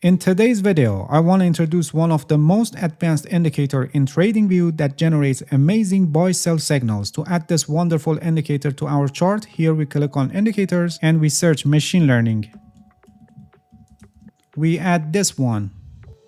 In today's video, I want to introduce one of the most advanced indicator in TradingView that generates amazing buy-sell signals. To add this wonderful indicator to our chart, here we click on indicators and we search machine learning. We add this one.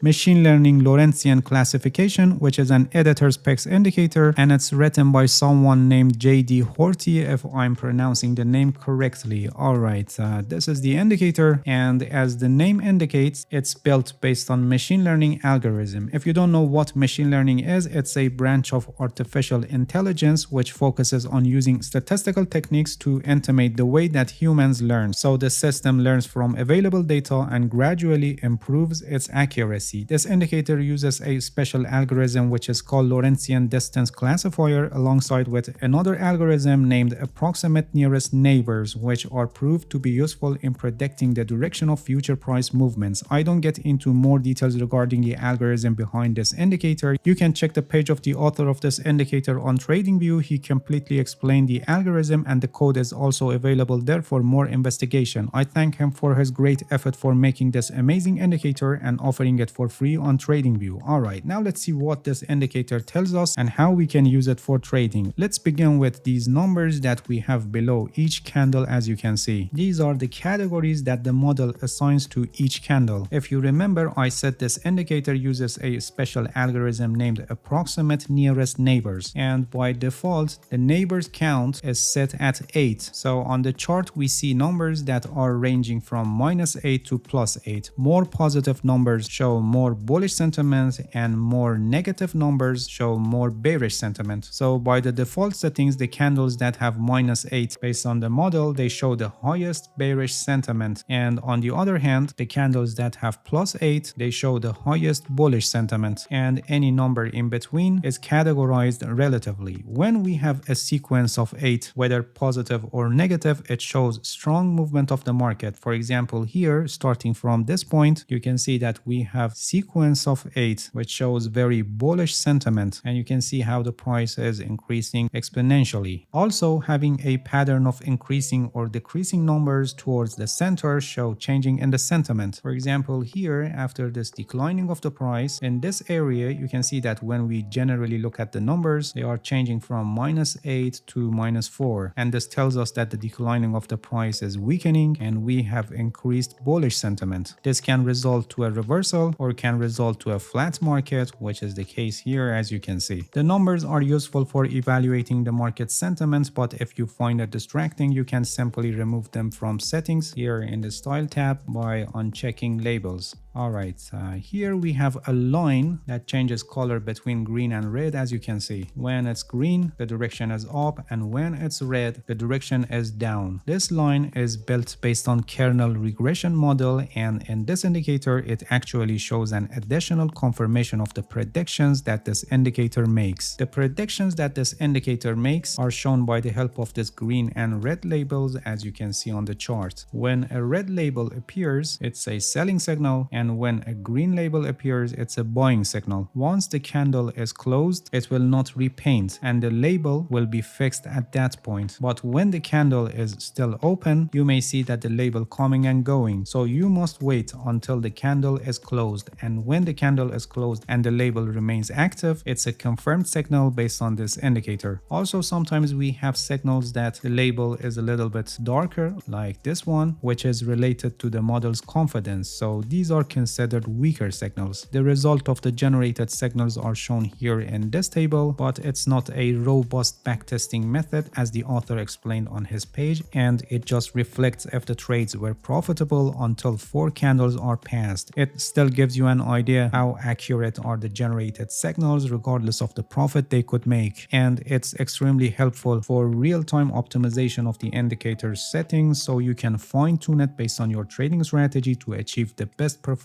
Machine Learning Lorentzian Classification, which is an editor specs indicator, and it's written by someone named JD Horty, if I'm pronouncing the name correctly. Alright, this is the indicator, and as the name indicates, it's built based on machine learning algorithm. If you don't know what machine learning is, it's a branch of artificial intelligence which focuses on using statistical techniques to intimate the way that humans learn. So the system learns from available data and gradually improves its accuracy. This indicator uses a special algorithm which is called Lorentzian distance classifier alongside with another algorithm named approximate nearest neighbors, which are proved to be useful in predicting the direction of future price movements. I don't get into more details regarding the algorithm behind this indicator. You can check the page of the author of this indicator on TradingView. He completely explained the algorithm and the code is also available there for more investigation. I thank him for his great effort for making this amazing indicator and offering it for free on TradingView. Alright, now let's see what this indicator tells us and how we can use it for trading. Let's begin with these numbers that we have below each candle. As you can see, these are the categories that the model assigns to each candle. If you remember, I said this indicator uses a special algorithm named approximate nearest neighbors, and by default the neighbors count is set at 8. So on the chart we see numbers that are ranging from -8 to +8. More positive numbers show more bullish sentiment and more negative numbers show more bearish sentiment. So by the default settings, the candles that have -8 based on the model, they show the highest bearish sentiment, and on the other hand, the candles that have +8, they show the highest bullish sentiment, and any number in between is categorized relatively. When we have a sequence of 8, whether positive or negative, it shows strong movement of the market. For example, here starting from this point, you can see that we have sequence of 8 which shows very bullish sentiment, and you can see how the price is increasing exponentially. Also, having a pattern of increasing or decreasing numbers towards the center show changing in the sentiment. For example, here after this declining of the price in this area, you can see that when we generally look at the numbers, they are changing from -8 to -4, and this tells us that the declining of the price is weakening and we have increased bullish sentiment. This can result to a reversal or can result to a flat market, which is the case here. As you can see, the numbers are useful for evaluating the market sentiment, but if you find it distracting, you can simply remove them from settings here in the style tab by unchecking labels. Alright, here we have a line that changes color between green and red. As you can see, when it's green the direction is up, and when it's red the direction is down. This line is built based on kernel regression model, and in this indicator it actually shows an additional confirmation of the predictions that this indicator makes. The predictions that this indicator makes are shown by the help of this green and red labels, as you can see on the chart. When a red label appears, it's a selling signal, and when a green label appears, it's a buying signal. Once the candle is closed, it will not repaint and the label will be fixed at that point. But when the candle is still open, you may see that the label coming and going. So you must wait until the candle is closed, and when the candle is closed and the label remains active, it's a confirmed signal based on this indicator. Also, sometimes we have signals that the label is a little bit darker, like this one, which is related to the model's confidence. So these are considered weaker signals. The result of the generated signals are shown here in this table, but it's not a robust backtesting method as the author explained on his page, and it just reflects if the trades were profitable until 4 candles are passed. It still gives you an idea how accurate are the generated signals regardless of the profit they could make, and it's extremely helpful for real-time optimization of the indicator settings, so you can fine-tune it based on your trading strategy to achieve the best performance.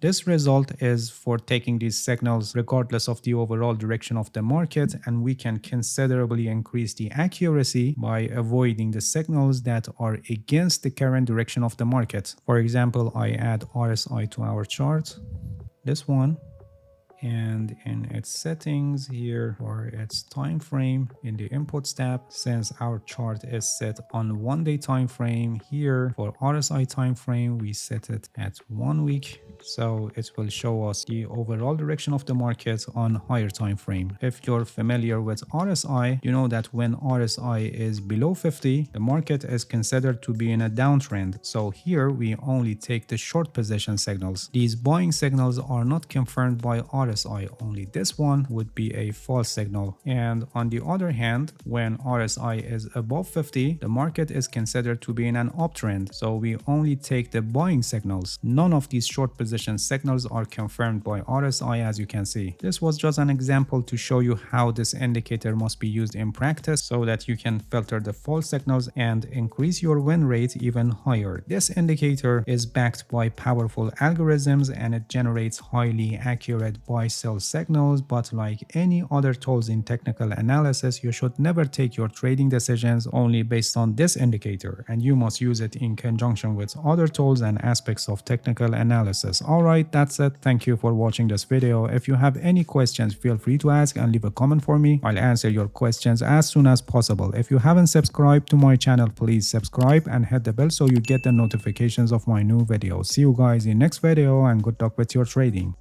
This result is for taking these signals regardless of the overall direction of the market, and we can considerably increase the accuracy by avoiding the signals that are against the current direction of the market. For example, I add RSI to our chart, this one, and in its settings here for its time frame in the inputs tab, since our chart is set on 1 day time frame, here for RSI time frame we set it at 1 week. So it will show us the overall direction of the market on higher time frame. If you're familiar with RSI, you know that when RSI is below 50, the market is considered to be in a downtrend. So here we only take the short position signals. These buying signals are not confirmed by RSI, only this one would be a false signal. And on the other hand, when RSI is above 50, the market is considered to be in an uptrend. So we only take the buying signals. None of these short position signals are confirmed by RSI, as you can see. This was just an example to show you how this indicator must be used in practice so that you can filter the false signals and increase your win rate even higher. This indicator is backed by powerful algorithms and it generates highly accurate buy-sell signals, but like any other tools in technical analysis, you should never take your trading decisions only based on this indicator, and you must use it in conjunction with other tools and aspects of technical analysis. Alright, that's it. Thank you for watching this video. If you have any questions, feel free to ask and leave a comment for me. I'll answer your questions as soon as possible. If you haven't subscribed to my channel, please subscribe and hit the bell so you get the notifications of my new videos. See you guys in next video and good luck with your trading.